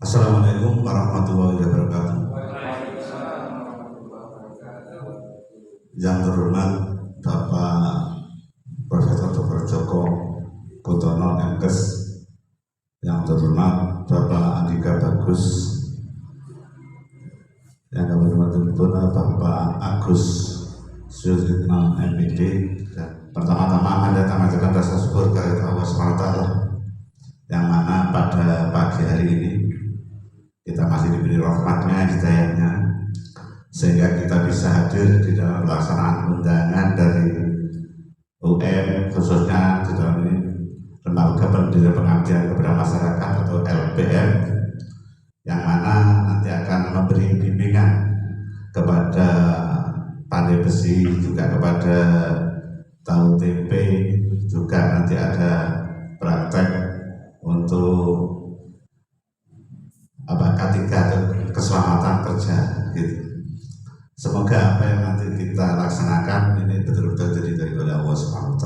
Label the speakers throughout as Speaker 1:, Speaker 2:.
Speaker 1: Assalamualaikum warahmatullahi wabarakatuh. Yang terhormat Bapak Profesor Dr. Joko Kutono MKes, yang terhormat Bapak Andika Bagus, yang kami hormati Bapak Agus Suyitno MPD. Pertama-tama Anda mengajarkan rasa syukur kepada Allah SWT, yang mana pada pagi hari ini kita masih diberi rahmatnya, hidayahnya, sehingga kita bisa hadir di dalam pelaksanaan undangan dari UM, khususnya di dalam ini Lembaga Pendidikan Pengabdian kepada Masyarakat atau LPM, yang mana nanti akan memberi bimbingan kepada pandai besi, juga kepada tahu tempe, juga nanti ada praktek untuk K3 keselamatan kerja gitu. Semoga apa yang nanti kita laksanakan ini betul-betul diridhoi oleh Allah SWT.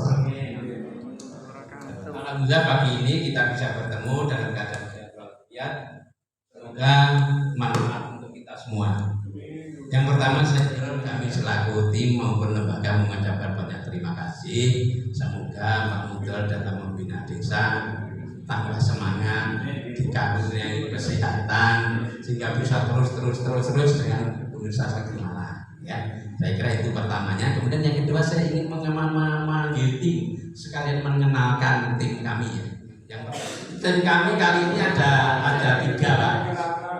Speaker 2: Alhamdulillah pagi ini kita bisa bertemu dalam keadaan sehat walafiat. Semoga manfaat untuk kita semua. Yang pertama, kami selaku tim maupun lembaga mengucapkan banyak terima kasih. Semoga Pak Mudal dalam membina desa tambah semangat di kampusnya kesehatan, sehingga bisa terus dengan Universitas Negeri Malang. Ya, saya kira itu pertamanya. Kemudian yang kedua, saya ingin memanggil tim sekalian mengenalkan tim kami ya. Yang tim kami kali ini ada 3 Pak.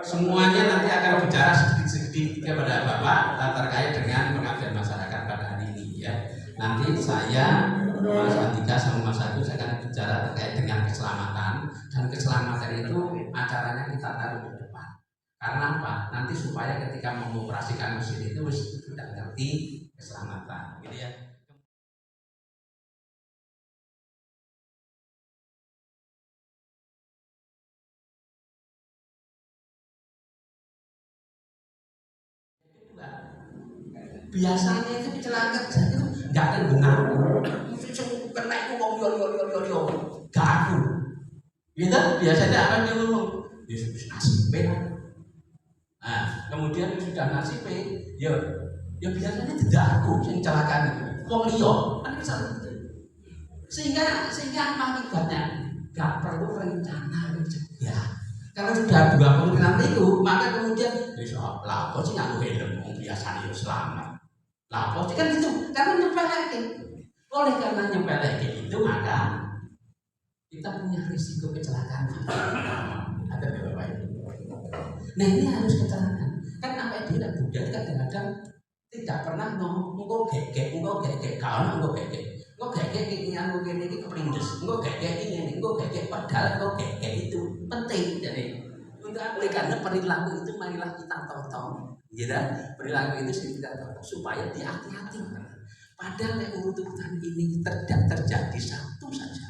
Speaker 2: Semuanya nanti akan bicara sedikit kepada Bapak terkait dengan pengabdian masyarakat pada hari ini ya. Nanti saya, Mas Andika sama Mas Agus akan bicara terkait dengan keselamatan, dan keselamatan itu acaranya kita taruh di depan. Karena apa? Nanti supaya ketika mengoperasikan mesin itu sudah ngerti keselamatan, gitu ya. Biasanya itu kecelakaan kerja itu nggak akan benar. Kena itu ngomong yo gagu. Gitu biasanya apa dia ngomong? Yesus nasib. Nah, kemudian sudah nasib, ya biasanya tidak aku yang celakaan wong liya kan bisa begitu. Sehingga apa akibatnya? Nggak perlu rencana mencegah. Kalau sudah 20 nanti itu, maka kemudian besok lapor sih nggak helm, biasanya selamat. Lapor kan itu karena nyepelekin. Oleh karena nyepelekin itu, maka kita punya risiko kecelakaan. Ada berapa itu? Nah ini harus kecelakaan. Kan apa dia budaya kadang-kadang tidak pernah engko gegek, kalau engko gegek ini anu kene iki keprindes, engko gegek ini, engko gegek padahal engko gegek itu penting. Jadi untuk oleh karena perilaku itu marilah kita tonton. Gitu, perilaku itu kita tonton supaya hati-hati. Padahal urutan ini tidak terjadi satu saja,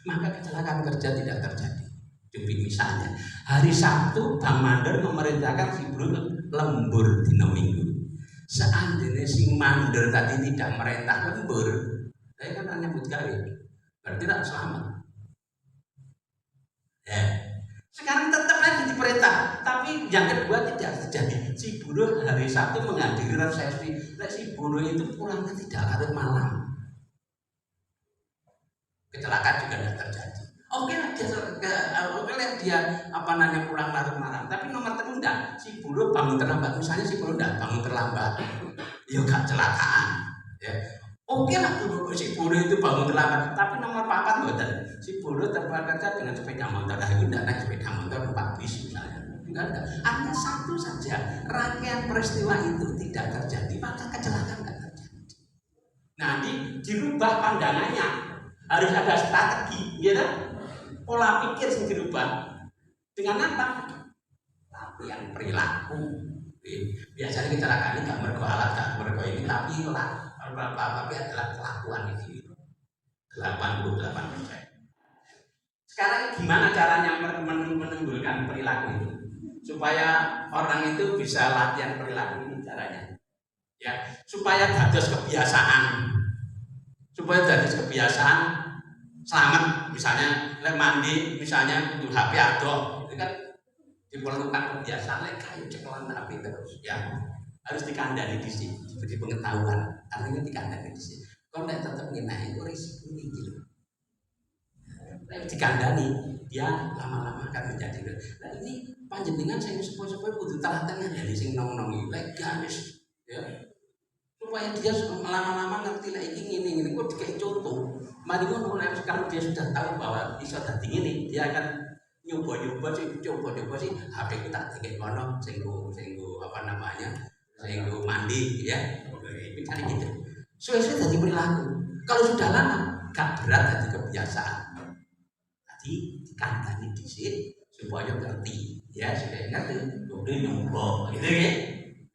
Speaker 2: maka kecelakaan kerja tidak terjadi. Jadi misalnya hari Sabtu Bang Mandor memerintahkan si Bro lembur dina Minggu. Seandainya si Mandor tadi tidak merintah lembur, saya kan nyambut gawe, berarti tidak selamat. Ya. Sekarang tetap lagi diperintah, tapi yang kedua tidak terjadi. Si buruh hari Sabtu menghadiri resepsi, si buruh itu pulangnya tidak larut malam. Kecelakaan juga tidak terjadi. Oke lah dia pulang larut malam, tapi nomor terunda si buruh bangun terlambat. Misalnya si buruh tidak bangun terlambat, ya gak kecelakaan. Ya. Oke lah si buruh itu bangun terlambat, tapi nomor 4 buatan si buruh terlambat dengan sepeda motor, itu tidak naik sepeda motor 4 bis misalnya. Enggak. Hanya satu saja rangkaian peristiwa itu tidak terjadi, maka kecelakaan tidak terjadi. Nah, dirubah pandangannya. Harus ada strategi, gitu. Pola pikir yang dirubah dengan apa? Latihan perilaku. Biasanya kecelakaan ini gak mergo alat, gak mergo ini, tapi tapi adalah kelakuan ini. 88%. Sekarang gimana caranya menunggulkan perilaku itu? Supaya orang itu bisa latihan perilaku ini caranya. Ya, supaya dados kebiasaan. Supaya dados kebiasaan selamat, misalnya lek mandi, misalnya untuk HP adok, itu kan diperlukan kebiasaan lek kayu cekelan HP terus, ya harus dikandani di sini, seperti pengetahuan, artinya dikandani di sini. Kalau tidak tetap ngenai itu risiko tinggi. Lek dikandani, dia lama-lama akan menjadi. Nah ini panjenengan saya supaya kudu telaten dari sing nong-nong lek garis, ya. Supaya dia lama-lama ngerti lagi ini kok dikai contoh. Mari mulai sekarang dia sudah tahu bahwa bisa dadi ini, dia akan nyoba-nyoba sih HP kita dikai kono singgo apa namanya? Singgo mandi ya. Ini cari gitu. Suwe-suwe dadi perilaku. Kalau sudah lama gak berat jadi kebiasaan. Jadi dikandani dhisik supaya ngerti. Ya, sudah ngerti. Udah nyoba gitu ya.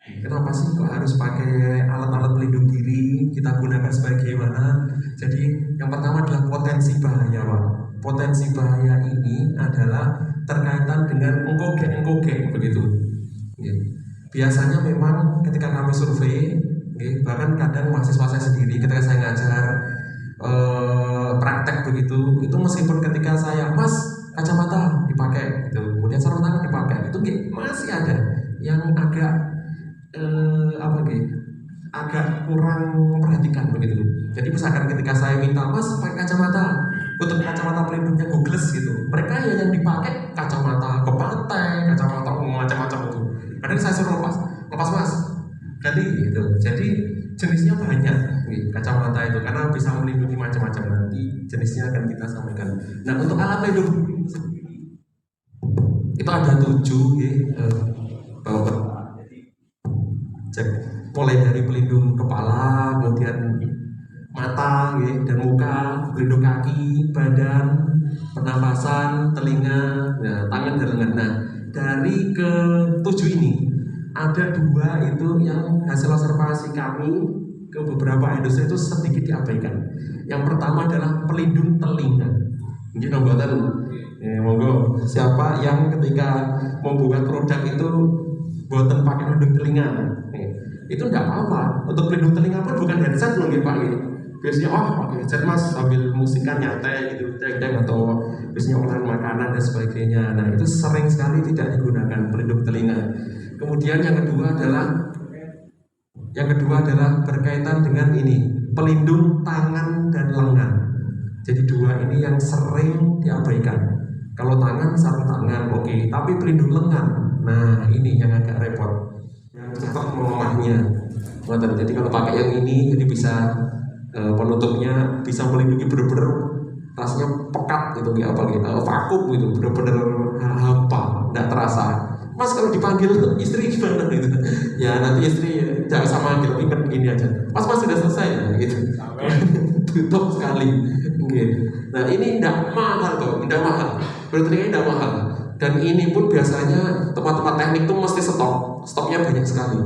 Speaker 3: Kenapa sih kok harus pakai alat-alat pelindung diri? Kita gunakan sebagaimana? Jadi yang pertama adalah potensi bahaya, Pak. Potensi bahaya ini adalah terkaitan dengan engkoge begitu. Biasanya memang ketika kami survei, bahkan kadang mahasiswa saya sendiri ketika saya ngajar praktek begitu, itu meskipun ketika saya Mas kacamata dipakai, gitu, kemudian sarung tangan dipakai, itu masih ada yang agak kurang memperhatikan begitu. Jadi misalkan ketika saya minta Mas pakai kacamata, untuk kacamata pelindungnya Googles gitu, mereka ya yang dipakai kacamata kepantai, kacamata macam-macam itu. Kadang saya suruh lepas Mas, ganti gitu. Jadi jenisnya banyak kacamata itu karena bisa melindungi macam-macam, nanti jenisnya akan kita sampaikan. Nah untuk alat pelindung itu ada 7 bahwa cek mulai dari pelindung kepala, kemudian mata dan muka, pelindung kaki, badan, pernapasan, telinga, tangan dan lengan. Nah dari ke-7 ini ada 2 itu yang hasil observasi kami ke beberapa industri itu sedikit diabaikan. Yang pertama adalah pelindung telinga. Ini nombotan, monggo siapa yang ketika membuat produk itu buatan pakai pelindung telinga, itu tidak apa-apa. Untuk pelindung telinga pun bukan headset loh Pak. Biasanya pakai headset Mas sambil musikan nyantai gitu, atau biasanya olahan makanan dan sebagainya. Nah itu sering sekali tidak digunakan pelindung telinga. Kemudian yang kedua adalah berkaitan dengan ini, pelindung tangan dan lengan. Jadi 2 ini yang sering diabaikan. Kalau tangan sarung tangan oke, tapi pelindung lengan, nah ini yang agak repot, yang cepat melemahnya. Jadi kalau pakai yang ini, jadi bisa penutupnya bisa melindungi bener-bener rasanya pekat gitu, vakum gitu, bener-bener hampa, nggak terasa. Mas kalau dipanggil istri gimana gitu? Ya nanti istri jangan sama manggil, ingat gini aja. Mas sudah selesai ya gitu. Tutup sekali. Gitu. Nah ini tidak mahal kok, tidak mahal. Berarti ini tidak mahal. Dan ini pun biasanya tempat-tempat teknik itu mesti stoknya banyak sekali.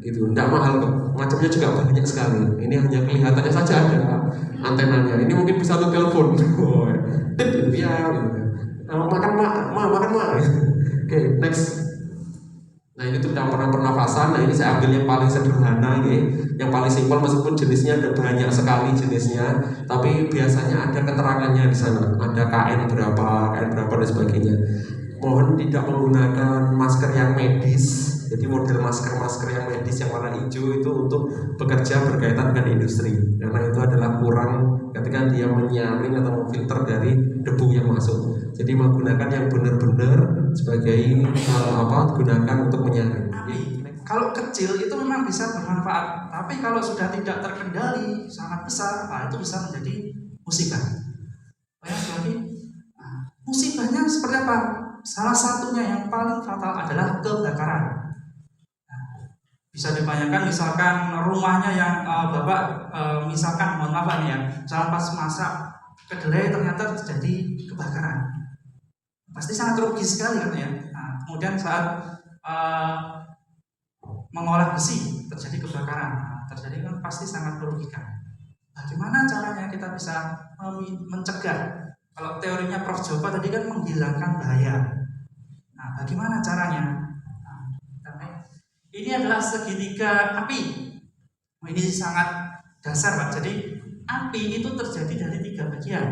Speaker 3: Gitu, tidak mahal kok. Macamnya juga banyak sekali. Ini hanya kelihatannya saja ada antenanya. Ini mungkin bisa untuk telepon. Ya, makan ma. Oke, next. Nah ini tuh dalam pernafasan. Nah ini saya ambil yang paling sederhana, yang paling simpel meskipun jenisnya ada banyak sekali jenisnya, tapi biasanya ada keterangannya di sana. Ada KN berapa dan sebagainya. Mohon tidak menggunakan masker yang medis. Jadi model masker yang medis yang warna hijau itu untuk bekerja berkaitan dengan industri, karena itu adalah kurang ketika dia menyaring atau memfilter dari debu yang masuk. Jadi menggunakan yang benar-benar sebagai gunakan untuk menyaring.
Speaker 4: Kalau kecil itu memang bisa bermanfaat, tapi kalau sudah tidak terkendali sangat besar, itu bisa menjadi musibah. Musibahnya seperti apa? Salah satunya yang paling fatal adalah kebakaran. Bisa dibayangkan misalkan rumahnya yang Bapak misalkan mohon maaf nih ya, misalkan pas masak kedelai ternyata terjadi kebakaran. Pasti sangat rugi sekali kan ya. Nah, kemudian saat mengolah besi terjadi kebakaran, terjadi kan pasti sangat merugikan. Bagaimana caranya kita bisa mencegah? Kalau teorinya Prof. Joko tadi kan menghilangkan bahaya. Nah, bagaimana caranya? Nah, ini adalah segitiga api. Ini sangat dasar Pak. Jadi api itu terjadi dari 3 bagian.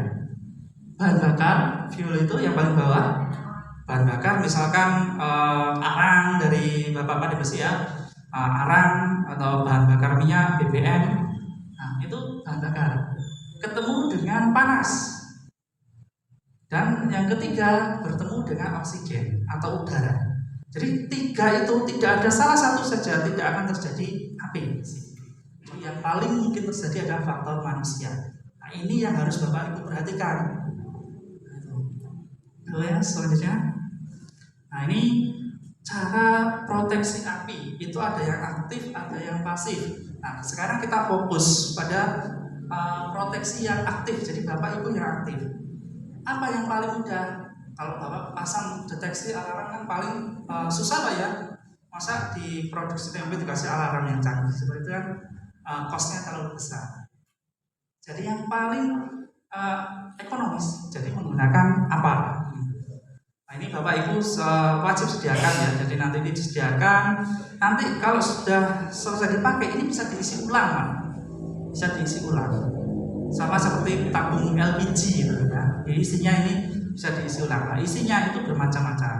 Speaker 4: Bahan bakar, fuel itu yang paling bawah. Bahan bakar misalkan arang dari bapak-bapak di besi ya, arang atau bahan bakar minyak, BBM. Nah, itu bahan bakar. Ketemu dengan panas. Dan yang ketiga bertemu dengan oksigen atau udara. Jadi 3 itu tidak ada salah satu saja tidak akan terjadi api. Jadi yang paling mungkin terjadi adalah faktor manusia. Nah, ini yang harus Bapak Ibu perhatikan. Ya, selanjutnya. Nah, ini cara proteksi api itu ada yang aktif, ada yang pasif. Nah, sekarang kita fokus pada proteksi yang aktif. Jadi Bapak Ibu yang aktif. Apa yang paling mudah? Kalau Bapak pasang deteksi alarm kan paling susah Pak ya. Masa di produksi tempe dikasih alarm yang canggih seperti itu kan kosnya terlalu besar. Jadi yang paling ekonomis, jadi menggunakan apa? Nah, ini Bapak Ibu wajib sediakan ya. Jadi nanti disediakan. Nanti kalau sudah selesai dipakai ini bisa diisi ulang, Pak. Bisa diisi ulang. Sama seperti tabung LPG gitu ya. Jadi isinya ini bisa diisi ulang. Nah, isinya itu bermacam-macam.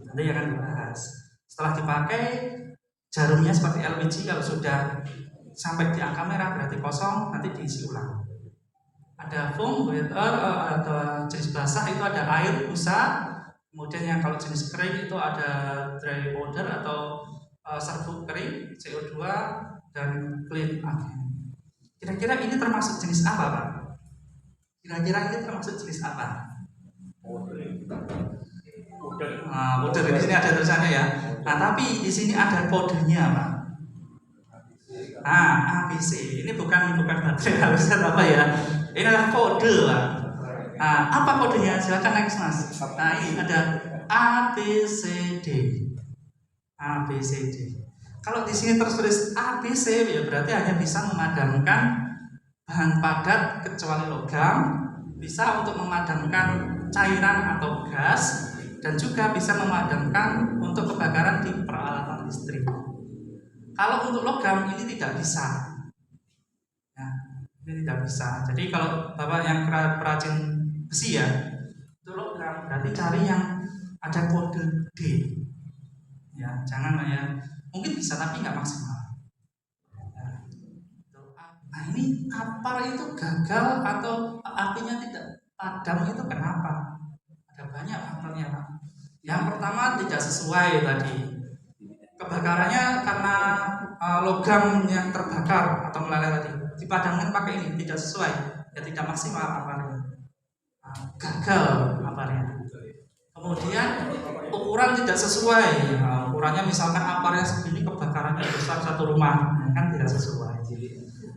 Speaker 4: Nanti akan dibahas. Setelah dipakai jarumnya seperti LPG kalau sudah sampai di angka merah berarti kosong, nanti diisi ulang. Ada foam, ada jenis basah itu ada air, busa. Kemudian yang kalau jenis kering itu ada dry powder atau serbuk kering, CO2 dan clean again. Kira-kira ini termasuk jenis apa Pak? Kira-kira ini termasuk jenis apa? Powder di sini ada tulisannya ya. Nah tapi di sini ada kodenya Pak. ABC. Ini bukan baterai harusnya apa ya? Ini adalah kode Pak. Nah, apa kodenya? Silakan next Mas. Nah, ini ada ABCD. ABCD. Kalau di sini tertulis ABC ya berarti hanya bisa memadamkan bahan padat kecuali logam, bisa untuk memadamkan cairan atau gas, dan juga bisa memadamkan untuk kebakaran di peralatan listrik. Kalau untuk logam ini tidak bisa. Ya, ini tidak bisa. Jadi kalau Bapak yang perajin besi ya, itu logam berarti cari yang ada kode D. Ya, jangan ya. Mungkin bisa tapi nggak maksimal. Ya. Nah ini apa itu gagal atau apinya tidak padam itu kenapa? Ada banyak faktornya Pak. Yang pertama tidak sesuai tadi. Kebakarannya karena logam yang terbakar atau meleleh tadi. Dipadamkan pakai ini tidak sesuai, ya tidak maksimal aparnya. Gagal aparnya. Kemudian ukuran tidak sesuai. Ukurannya misalkan aparnya segini, kebakarannya besar satu rumah, kan tidak sesuai.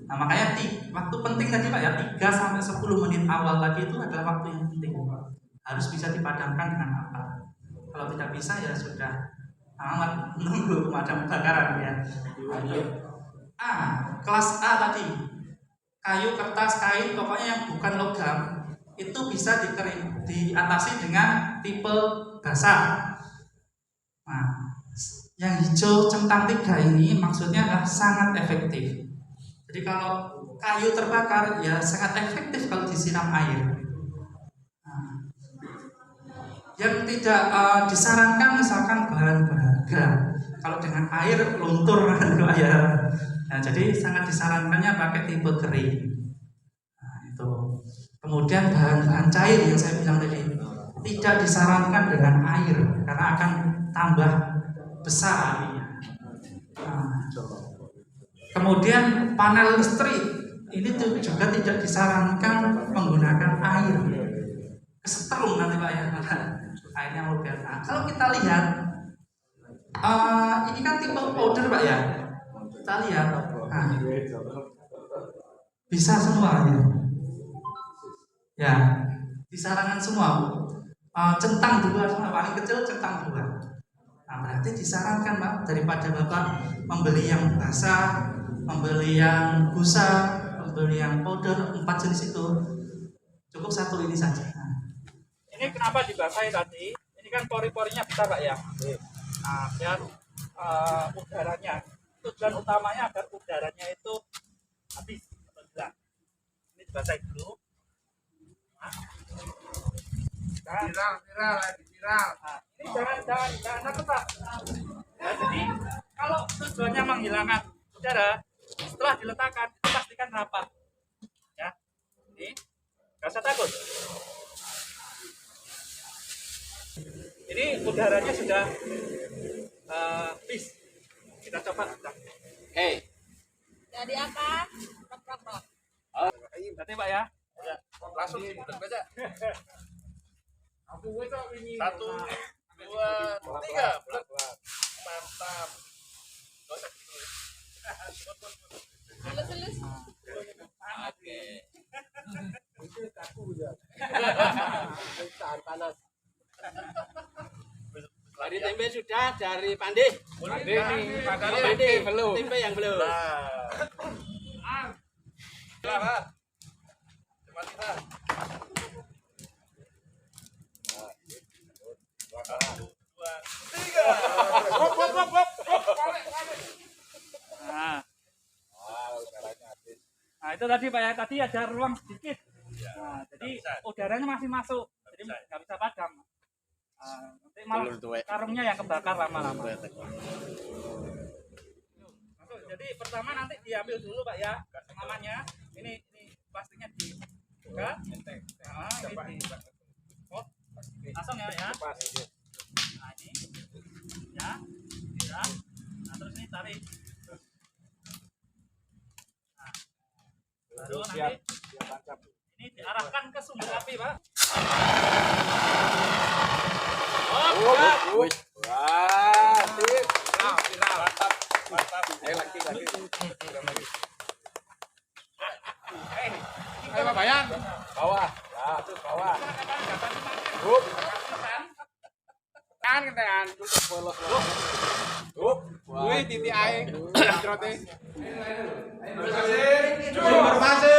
Speaker 4: Nah makanya waktu penting tadi Pak ya 3 sampai 10 menit awal tadi itu adalah waktu yang penting. Harus bisa dipadamkan dengan apa? Kalau tidak bisa ya sudah amat menunggu pemadam kebakaran ya. Kelas A tadi kayu, kertas, kain, pokoknya yang bukan logam itu bisa diatasi dengan tipe basah. Nah, yang hijau centang 3 ini maksudnya adalah sangat efektif. Jadi kalau kayu terbakar ya sangat efektif kalau disiram air. Yang tidak disarankan misalkan bahan berharga, kalau dengan air luntur ya. Nah, jadi sangat disarankannya pakai tipe kering. Nah, itu. Kemudian bahan-bahan cair yang saya bilang tadi tidak disarankan dengan air karena akan tambah besar apinya. Nah, kemudian panel listrik ini juga tidak disarankan menggunakan air. Kesetrum nanti Pak ya. Airnya mau biar. Nah, kalau kita lihat ini kan tipe powder Pak ya. Kita lihat bisa semua ya. Ya, disarankan semua. Centang 2 semua, paling kecil centang 2. Nah, berarti disarankan Pak, daripada Bapak membeli yang basah, membeli yang busa, membeli yang powder, 4 jenis itu, cukup 1 ini saja.
Speaker 5: Ini kenapa dibasahi tadi? Ini kan pori-porinya besar Pak ya. Nah, biar udaranya, tujuan utamanya agar udaranya itu habis atau hilang. Ini dibasahi dulu. Viral. Nah, ini jangan takut Pak. Nah, jadi kalau tujuannya menghilangkan udara, setelah diletakkan itu pastikan rapat. Ya, ini nggak usah takut. Ini udaranya sudah habis. Kita coba.
Speaker 6: Jadi apa? Rok.
Speaker 5: Berarti Pak ya. Langsung baca. 1, 2, 3. Mantap.
Speaker 6: Halus-halus.
Speaker 5: Oke.
Speaker 2: Dari tempe sudah, dari Pandi. Pandi belum. Tempe yang belum.
Speaker 5: Nah, itu tadi Pak ya, tadi ada ruang sedikit. Nah, jadi udaranya masih masuk, jadi nggak bisa padam. Nanti malah karungnya yang kebakar lama-lama. Jadi pertama nanti diambil dulu Pak ya, namanya. Ini plastiknya dibuka. Nah, ini oh, langsung ya. Nah, ini ya. Nah, terus ini tarik. Nah, baru nanti ini diarahkan ke sumber api Pak.
Speaker 7: Ayo Pak Bayan. Bawah. Nah, terus bawah. Hup. Kan kentean tutup bolos. Hup. Kuwi titik ae. Jrote. Informasi.